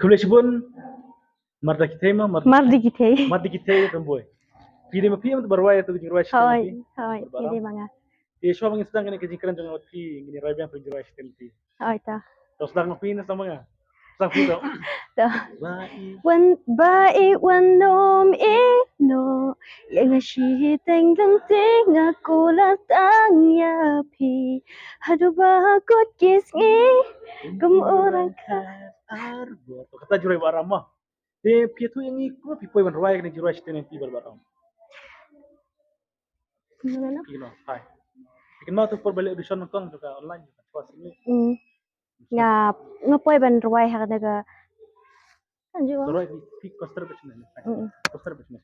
Kalau sebut marda kita mah Mardi gite. marda kita pemboy. Pilih mah pilih berwaya tu jingrai Hoy, sistem hoy, ti. ini mga. Show mangin sedang ni kejingkran jangan ti gini rai biang jingrai sistem ti. Hoy ta. Terus sedang ngapin sama nga. Sedang pito. Ta. Bai Wan bai wan nom no yang shi teng lang teng aku latang ya pi. Hadu ba kot kisngi kum orang arbor. Kata jurai barama. De pietu yang ikut pipoy berwaya ni jingrai sistem ti berbaram. Ano? Hai. Ikan mau tu perbalik audition nonton juga online juga. Pas ini. Nga poy ban ruway ha naga. Anjo. Ruway di poster macam ni. Poster macam ni.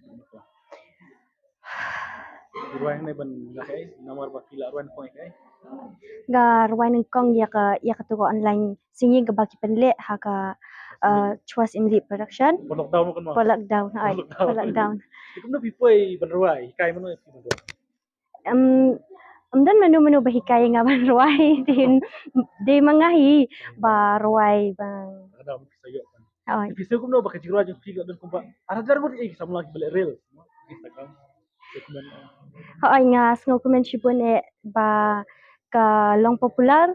Ruway ni ban lakai nomor bakila ruway point kai. Ga ruway ng kong ya ka tu online singing ka baki penle ha ka Trust Imli Production. Lockdown kan mah. Lockdown. Ay, lockdown. Ikum na pipoy ban ruway kai mano iti ban. Dan menu-menu bahikay nga ban ruway di mangahi ba ruway bang. Ada sayo kan. Ay. Episode kum no bakal jingrai jeng figa dan kumpa. Arajar mo sama lagi balik real. Instagram. Ay nga sngo comment sipon ba ka long popular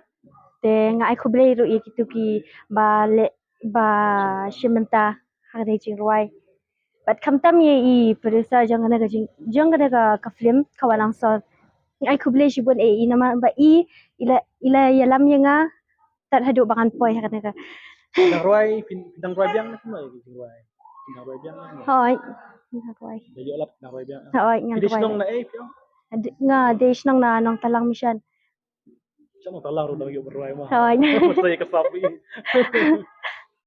de nga ay kublay ro ikitu ki ba shimenta hagde jing ruway. But kamtam ye producer jangan naga ka film kawalang so ay kublay sipon inama ba ila yalam ye nga tat hadu bakan poy hagde ka. Pindang ruway biang na kuno jing ruway. Pindang ruway biang. Hoy. Nga ruway. Jadi olap pindang ruway biang. Hoy nga ruway. Pidis nong na pio. Nga desh nang na nang talang mission. Siya nang talang ro nang yung ruway mo. Hoy. Basta kasabi.